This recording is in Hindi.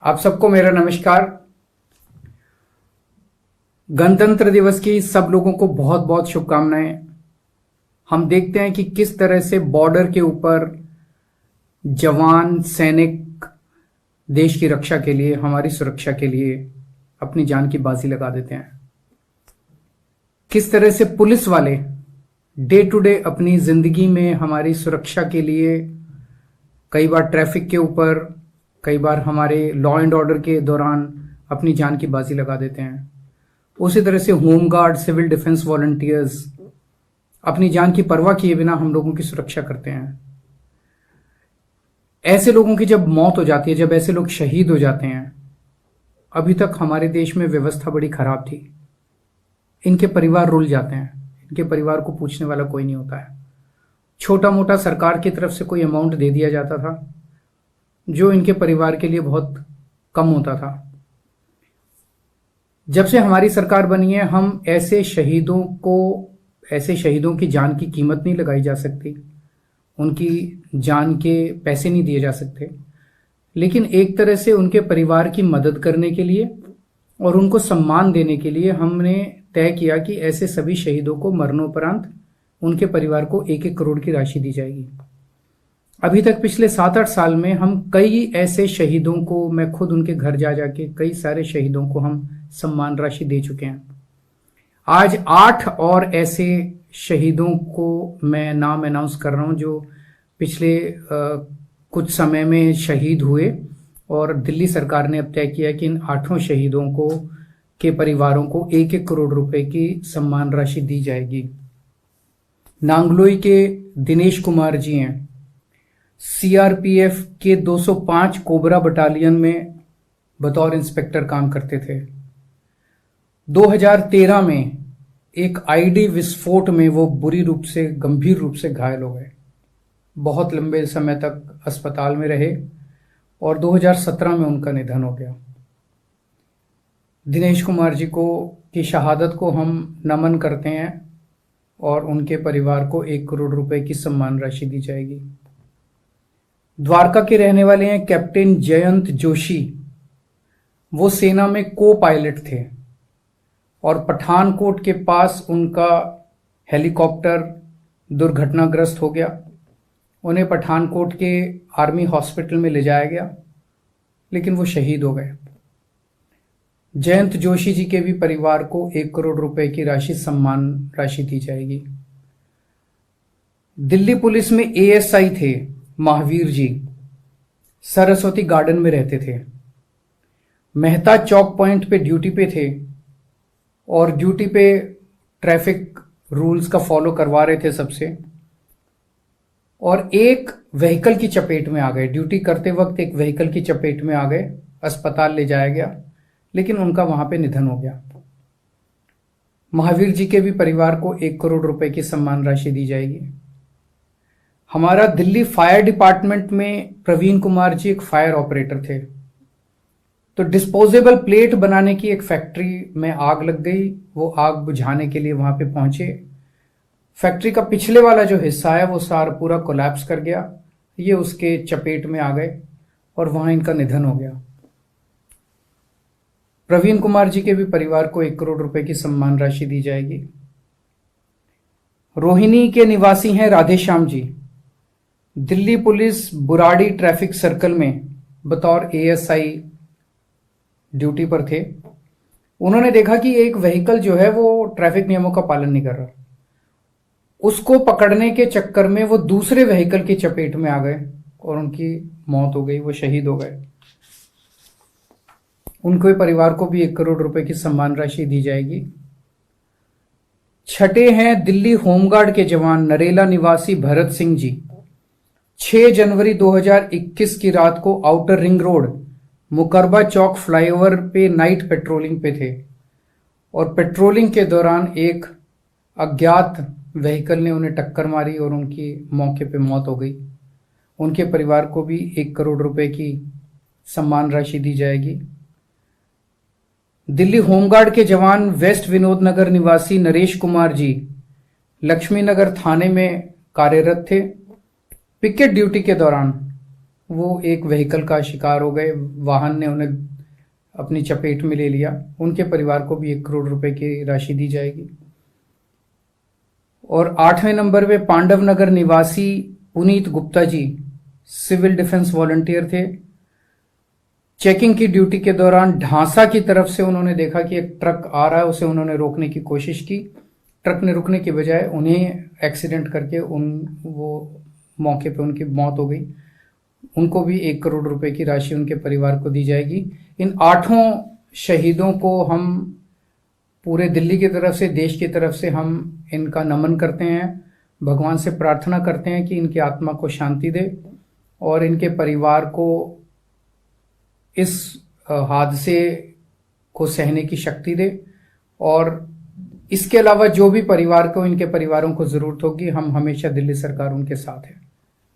आप सबको मेरा नमस्कार। गणतंत्र दिवस की सब लोगों को बहुत बहुत शुभकामनाएं। हम देखते हैं कि किस तरह से बॉर्डर के ऊपर जवान सैनिक देश की रक्षा के लिए, हमारी सुरक्षा के लिए अपनी जान की बाजी लगा देते हैं। किस तरह से पुलिस वाले डे टू डे अपनी जिंदगी में हमारी सुरक्षा के लिए कई बार ट्रैफिक के ऊपर, कई बार हमारे लॉ एंड ऑर्डर के दौरान अपनी जान की बाजी लगा देते हैं। उसी तरह से होमगार्ड, सिविल डिफेंस वॉलंटियर्स अपनी जान की परवाह किए बिना हम लोगों की सुरक्षा करते हैं। ऐसे लोगों की जब मौत हो जाती है, जब ऐसे लोग शहीद हो जाते हैं, अभी तक हमारे देश में व्यवस्था बड़ी खराब थी। इनके परिवार रुल जाते हैं, इनके परिवार को पूछने वाला कोई नहीं होता है। छोटा मोटा सरकार की तरफ से कोई अमाउंट दे दिया जाता था जो इनके परिवार के लिए बहुत कम होता था। जब से हमारी सरकार बनी है, हम ऐसे शहीदों की जान की कीमत नहीं लगाई जा सकती, उनकी जान के पैसे नहीं दिए जा सकते, लेकिन एक तरह से उनके परिवार की मदद करने के लिए और उनको सम्मान देने के लिए हमने तय किया कि ऐसे सभी शहीदों को मरणोपरांत उनके परिवार को 1-1 करोड़ की राशि दी जाएगी। अभी तक पिछले 7-8 साल में हम कई ऐसे शहीदों को, मैं खुद उनके घर जा जाके कई सारे शहीदों को हम सम्मान राशि दे चुके हैं। आज 8 और ऐसे शहीदों को मैं नाम अनाउंस कर रहा हूं जो पिछले कुछ समय में शहीद हुए, और दिल्ली सरकार ने अब तय किया कि इन 8 शहीदों को के परिवारों को 1-1 करोड़ रुपए की सम्मान राशि दी जाएगी। नांगलोई के दिनेश कुमार जी हैं, सीआरपीएफ के 205 कोबरा बटालियन में बतौर इंस्पेक्टर काम करते थे। 2013 में एक आईडी विस्फोट में वो गंभीर रूप से घायल हो गए। बहुत लंबे समय तक अस्पताल में रहे और 2017 में उनका निधन हो गया। दिनेश कुमार जी की शहादत को हम नमन करते हैं और उनके परिवार को 1 करोड़ रुपए की सम्मान राशि दी जाएगी। द्वारका के रहने वाले हैं कैप्टन जयंत जोशी। वो सेना में को पायलट थे और पठानकोट के पास उनका हेलीकॉप्टर दुर्घटनाग्रस्त हो गया। उन्हें पठानकोट के आर्मी हॉस्पिटल में ले जाया गया, लेकिन वो शहीद हो गए। जयंत जोशी जी के भी परिवार को 1 करोड़ रुपए की सम्मान राशि दी जाएगी। दिल्ली पुलिस में एएसआई थे महावीर जी, सरस्वती गार्डन में रहते थे। मेहता चौक पॉइंट पे ड्यूटी पे थे और ड्यूटी पे ट्रैफिक रूल्स का फॉलो करवा रहे थे सबसे, और एक व्हीकल की चपेट में आ गए। ड्यूटी करते वक्त एक व्हीकल की चपेट में आ गए, अस्पताल ले जाया गया, लेकिन उनका वहां पे निधन हो गया। महावीर जी के भी परिवार को 1 करोड़ रुपए की सम्मान राशि दी जाएगी। हमारा दिल्ली फायर डिपार्टमेंट में प्रवीण कुमार जी एक फायर ऑपरेटर थे। तो डिस्पोजेबल प्लेट बनाने की एक फैक्ट्री में आग लग गई। वो आग बुझाने के लिए वहां पे पहुंचे। फैक्ट्री का पिछले वाला जो हिस्सा है वो सारा पूरा कोलैप्स कर गया। ये उसके चपेट में आ गए और वहां इनका निधन हो गया। प्रवीण कुमार जी के भी परिवार को 1 करोड़ रुपए की सम्मान राशि दी जाएगी। रोहिणी के निवासी हैं Radheshyam ji. Delhi police Burari traffic circle में बतौर एएसआई ड्यूटी पर थे। उन्होंने देखा कि एक व्हीकल जो है वो ट्रैफिक नियमों का पालन नहीं कर रहा। उसको पकड़ने के चक्कर में वो दूसरे व्हीकल की चपेट में आ गए और उनकी मौत हो गई, वो शहीद हो गए। उनके परिवार को भी 1 करोड़ रुपए की सम्मान राशि दी जाएगी। छठे हैं दिल्ली होमगार्ड के जवान नरेला निवासी भरत सिंह जी। 6 जनवरी 2021 की रात को आउटर रिंग रोड मुकरबा चौक फ्लाईओवर पे नाइट पेट्रोलिंग पे थे और पेट्रोलिंग के दौरान एक अज्ञात व्हीकल ने उन्हें टक्कर मारी और उनकी मौके पे मौत हो गई। उनके परिवार को भी 1 करोड़ रुपए की सम्मान राशि दी जाएगी। दिल्ली होमगार्ड के जवान वेस्ट विनोद नगर निवासी नरेश कुमार जी लक्ष्मी नगर थाने में कार्यरत थे। पिकेट ड्यूटी के दौरान वो एक व्हीकल का शिकार हो गए, वाहन ने उन्हें अपनी चपेट में ले लिया, उनके परिवार को भी 1 करोड़ रुपए की राशि दी जाएगी। और 8वें नंबर पे पांडव नगर निवासी Puneet Gupta ji civil defence volunteer थे। चेकिंग की ड्यूटी के दौरान ढांसा की तरफ से उन्होंने देखा कि एक ट्रक आ रहा है, उसे उन्होंने रोकने की कोशिश की। ट्रक ने रुकने की बजाय उन्हें एक्सीडेंट करके वो मौके पे उनकी मौत हो गई। उनको भी 1 करोड़ रुपए की राशि उनके परिवार को दी जाएगी। इन 8 शहीदों को हम पूरे दिल्ली की तरफ से, देश की तरफ से हम इनका नमन करते हैं। भगवान से प्रार्थना करते हैं कि इनकी आत्मा को शांति दे और इनके परिवार को इस हादसे को सहने की शक्ति दे। और इसके अलावा जो भी परिवार को, इनके परिवारों को जरूरत होगी, हम हमेशा, दिल्ली सरकार उनके साथ है।